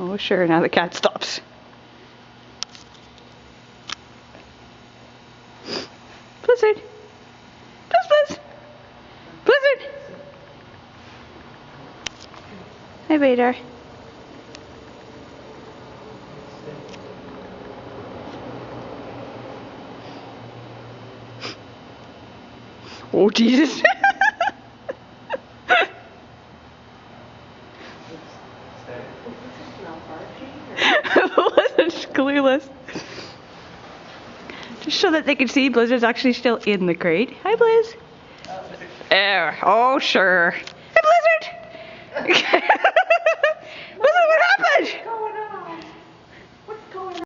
Oh sure, now the cat stops. Blizzard! Blizz! Blizzard! Hi Vadar. Oh Jesus! Blizzard's clueless. Just so that they can see Blizzard's actually still in the crate. Hi Blizz! Oh sure. Hi Blizzard!